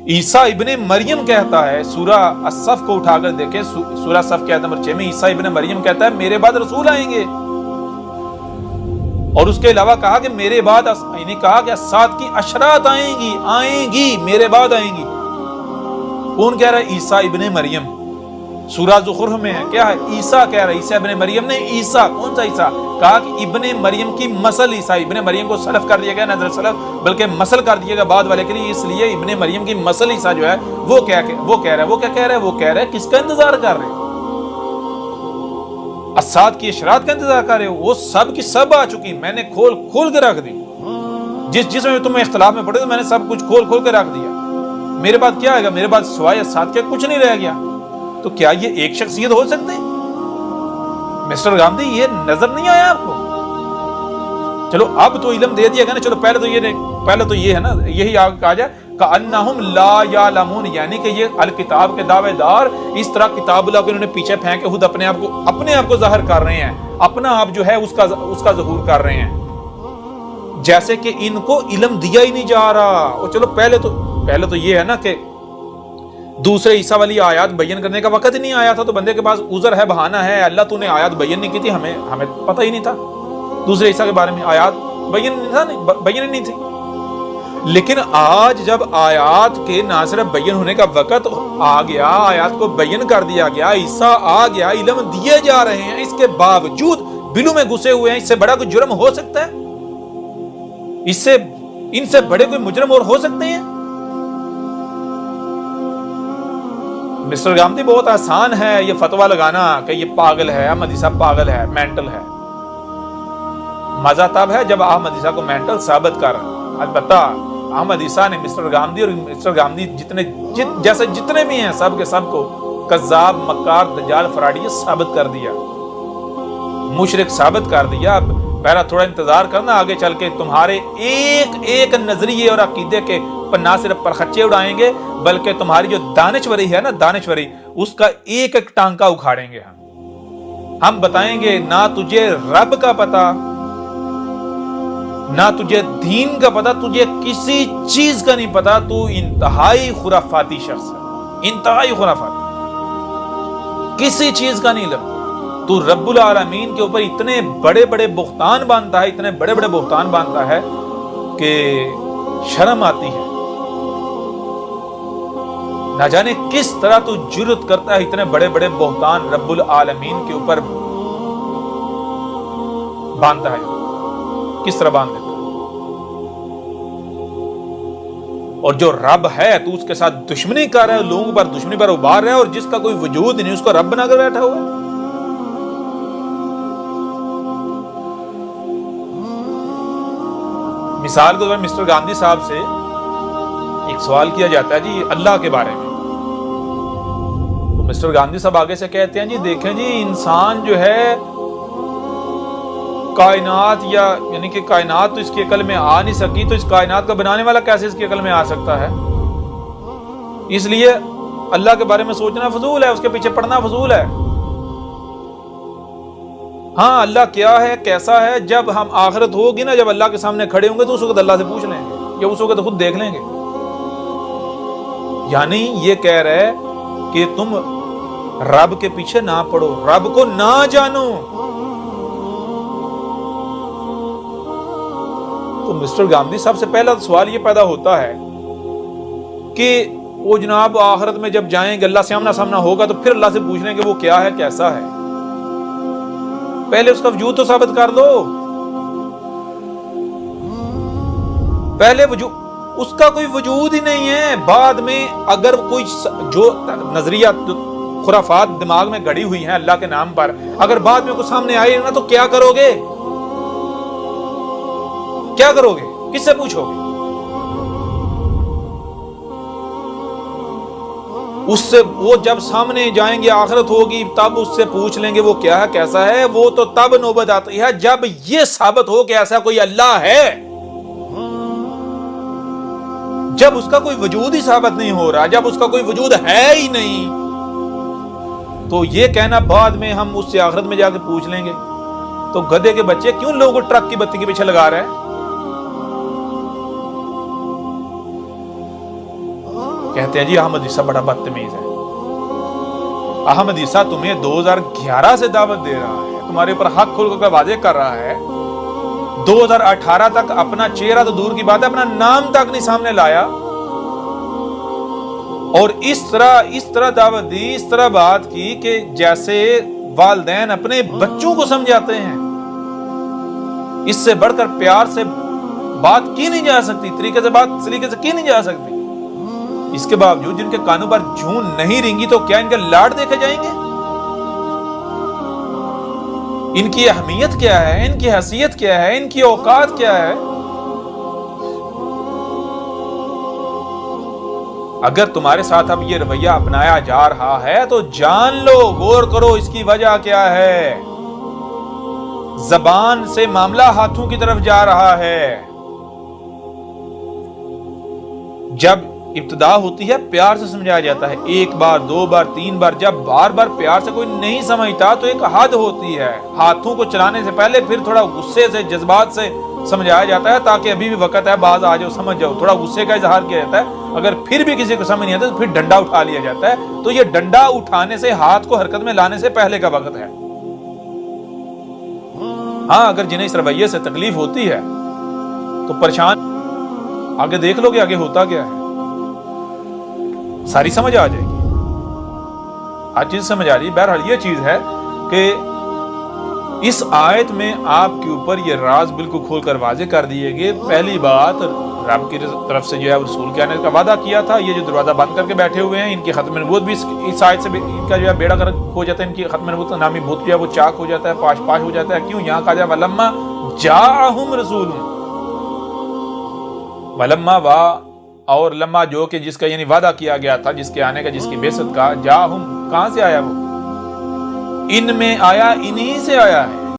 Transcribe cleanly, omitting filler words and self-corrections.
عیسیٰ ابن مریم کہتا ہے، سورہ الصف کو اٹھا کر دیکھیں، سورہ الصف کی آیت نمبر 6 میں عیسیٰ ابن مریم کہتا ہے میرے بعد رسول آئیں گے، اور اس کے علاوہ کہا کہ میرے بعد، یعنی کہا کہ ساتھ کی اشرات آئیں گی میرے بعد آئیں گی۔ کون کہہ رہا ہے؟ عیسیٰ ابن مریم۔ سورہ زخرف میں ہے، کیا ہے؟ عیسیٰ کہہ رہا ہے، عیسیٰ ابن مریم نے، عیسیٰ کون سا عیسیٰ؟ کہا کہ ابن مریم کی مثل عیسیٰ، ابن مریم کو سلف کر دیا گیا، نظر سلف بلکہ مثل کر دیا گیا بعد والے کے لیے، اس لیے ابن مریم کی مثل عیسیٰ جو ہے وہ کیا کہہ رہا ہے؟ وہ کیا کہہ رہا ہے؟ وہ کہہ رہا ہے کس کا انتظار کر رہے ہیں؟ اسات کی اشرات کا انتظار کر رہے ہو؟ وہ سب کی سب آ چکی، میں نے کھول کے رکھ دی، جس میں تمہیں اختلاف میں پڑے تو میں نے سب کچھ کھول کے رکھ دیا، میرے بعد کیا آئے گا؟ میرے بعد سوائے اسات کے کچھ نہیں رہ گیا۔ تو کیا یہ ایک شخصیت ہو سکتی؟ مسٹر گاندھی یہ نظر نہیں آیا آپ کو؟ چلو اب تو علم دے دیا گیا نا، چلو پہلے تو یہ ہے نا، یہی کہا جائے کأنہم لا یعلمون، یعنی کہ یہ الکتاب کے دعوے دار اس طرح کتاب اللہ کو انہوں نے پیچھے پھینک کے خود اپنے آپ کو ظاہر کر رہے ہیں، اپنا آپ جو ہے اس کا ظہور کر رہے ہیں، جیسے کہ ان کو علم دیا ہی نہیں جا رہا۔ اور چلو پہلے تو یہ ہے نا کہ دوسرے عیسیٰ والی آیات بیان کرنے کا وقت ہی نہیں آیا تھا، تو بندے کے پاس عذر ہے، بہانہ ہے، اللہ تو نے آیات بیان نہیں کی تھی، ہمیں پتہ ہی نہیں تھا دوسرے عیسیٰ کے بارے میں، آیات بیان نہیں تھی۔ لیکن آج جب آیات کے نہ صرف بیان ہونے کا وقت آ گیا، آیات کو بیان کر دیا گیا، عیسیٰ آ گیا، علم دیے جا رہے ہیں، اس کے باوجود بلوں میں گھسے ہوئے ہیں، اس سے بڑا کوئی جرم ہو سکتا ہے؟ ان سے بڑے کوئی مجرم اور ہو سکتے ہیں؟ مسٹر گاندھی بہت آسان ہے یہ فتویٰ لگانا کہ یہ پاگل ہے، احمد عیسیٰ پاگل ہے، مینٹل ہے۔ مزہ تب ہے جب احمد عیسیٰ کو مینٹل ثابت کر، البتہ احمد عیسیٰ نے مسٹر گاندھی اور مسٹر گاندھی جتنے بھی ہیں سب کے سب کو کذاب، مکار، دجال، فراڈی ثابت کر دیا، مشرک ثابت کر دیا۔ اب پہلا تھوڑا انتظار کرنا، آگے چل کے تمہارے ایک نظریے اور عقیدے کے پر نہ صرف پرخچے اڑائیں گے بلکہ تمہاری جو دانشوری ہے نا، دانشوری، اس کا ایک ٹانکا اکھاڑیں گے ہم بتائیں گے نہ تجھے رب کا پتہ، نہ تجھے دین کا پتہ، تجھے کسی چیز کا نہیں پتہ، تو انتہائی خرافاتی شخص ہے، انتہائی خرافاتی، کسی چیز کا نہیں علم، تو رب العالمین کے اوپر اتنے بڑے بڑے بہتان باندھتا ہے کہ شرم آتی ہے۔ نہ جانے کس طرح تو جرت کرتا ہے اتنے بڑے بڑے بہتان رب العالمین کے اوپر باندھتا ہے، کس طرح باندھ دیتا ہے؟ اور جو رب ہے تو اس کے ساتھ دشمنی کر رہا ہے، لوگوں پر دشمنی پر ابھار رہا ہے، اور جس کا کوئی وجود ہی نہیں اس کو رب بنا کر بیٹھا ہوا ہے۔ مثال کے طور پر مسٹر گاندھی صاحب سے ایک سوال کیا جاتا ہے جی اللہ کے بارے میں، تو مسٹر گاندھی صاحب آگے سے کہتے ہیں جی دیکھیں جی انسان جو ہے کائنات یعنی کہ کائنات تو اس کی عقل میں آ نہیں سکی، تو اس کائنات کا بنانے والا کیسے اس کی عقل میں آ سکتا ہے؟ اس لیے اللہ کے بارے میں سوچنا فضول ہے، اس کے پیچھے پڑنا فضول ہے۔ ہاں اللہ کیا ہے، کیسا ہے، جب ہم آخرت ہوگی نا، جب اللہ کے سامنے کھڑے ہوں گے تو اس وقت اللہ سے پوچھ لیں گے، یا اس وقت خود دیکھ لیں گے۔ یعنی یہ کہہ رہے کہ تم رب کے پیچھے نہ پڑو، رب کو نہ جانو۔ تو مسٹر گاندھی صاحب سے پہلا سوال یہ پیدا ہوتا ہے کہ وہ جناب آخرت میں جب جائیں گے، اللہ سے آمنا سامنا ہوگا تو پھر اللہ سے پوچھ لیں کہ وہ کیا ہے، کیسا ہے؟ پہلے اس کا وجود تو ثابت کر دو، پہلے اس کا کوئی وجود ہی نہیں ہے۔ بعد میں اگر کوئی جو نظریہ خرافات دماغ میں گڑی ہوئی ہیں اللہ کے نام پر، اگر بعد میں کوئی سامنے آئے نا تو کیا کرو گے؟ کیا کرو گے؟ کس سے پوچھو گے؟ اس سے وہ جب سامنے جائیں گے، آخرت ہوگی، تب اس سے پوچھ لیں گے وہ کیا ہے، کیسا ہے۔ وہ تو تب نوبت آتی ہے جب یہ ثابت ہو کہ ایسا کوئی اللہ ہے، جب اس کا کوئی وجود ہی ثابت نہیں ہو رہا، جب اس کا کوئی وجود ہے ہی نہیں، تو یہ کہنا بعد میں ہم اس سے آخرت میں جا کے پوچھ لیں گے، تو گدھے کے بچے کیوں لوگوں کو ٹرک کی بتی کے پیچھے لگا رہے ہیں؟ کہتے ہیں جی احمد عیسیٰ بڑا بدتمیز ہے. احمد عیسیٰ تمہیں 2011 سے دعوت دے رہا ہے, تمہارے اوپر حق کھول کر واضح کر رہا ہے. 2018 تک اپنا چہرہ تو دور کی بات ہے, اپنا نام تک نہیں سامنے لایا, اور اس طرح دعوت دی, اس طرح بات کی کہ جیسے والدین اپنے بچوں کو سمجھاتے ہیں. اس سے بڑھ کر پیار سے بات کی نہیں جا سکتی, طریقے سے کی نہیں جا سکتی. اس کے باوجود جن کے کانوں پر جھون نہیں رینگی تو کیا ان کے لاڈ دیکھے جائیں گے؟ ان کی اہمیت کیا ہے, ان کی حیثیت کیا ہے, ان کی اوقات کیا ہے؟ اگر تمہارے ساتھ اب یہ رویہ اپنایا جا رہا ہے تو جان لو, غور کرو اس کی وجہ کیا ہے. زبان سے معاملہ ہاتھوں کی طرف جا رہا ہے. جب ابتدا ہوتی ہے پیار سے سمجھایا جاتا ہے, 1 بار 2 بار 3 بار. جب بار بار پیار سے کوئی نہیں سمجھتا تو ایک حد ہوتی ہے, ہاتھوں کو چلانے سے پہلے پھر تھوڑا غصے سے, جذبات سے سمجھایا جاتا ہے تاکہ ابھی بھی وقت ہے, باز آ جاؤ, سمجھ جاؤ. تھوڑا غصے کا اظہار کیا جاتا ہے. اگر پھر بھی کسی کو سمجھ نہیں آتا تو پھر ڈنڈا اٹھا لیا جاتا ہے. تو یہ ڈنڈا اٹھانے سے, ہاتھ کو حرکت میں لانے سے پہلے کا وقت ہے. ہاں, اگر جنہیں اس رویے سے تکلیف ہوتی ہے تو پریشان, آگے دیکھ لو کہ آگے ہوتا کیا ہے, ساری سمجھ آ جائے گی, ہر چیز سمجھ آ رہی ہے. بہرحال یہ چیز ہے کہ اس آیت میں آپ کے اوپر یہ راز بالکل کھول کر واضح کر دیے گئے. پہلی بات, رب کی طرف سے جو ہے رسول کے آنے کا وعدہ کیا تھا. یہ جو دروازہ بند کر کے بیٹھے ہوئے ہیں, ان کی ختم نبوت بھی اس آیت سے ان کا جو ہے بیڑا گرک ہو جاتا ہے. ان کی ختم نبوت نامی بھوت جو ہے وہ چاک ہو جاتا ہے, پاش ہو جاتا ہے. کیوں؟ یہاں کہا جائے ولما جاءہم رسول, ولما وا اور لما جو کہ جس کا یعنی وعدہ کیا گیا تھا, جس کے آنے کا, جس کی بعثت کا. جاءہم کہاں سے آیا وہ؟ ان میں آیا, انہی سے آیا ہے.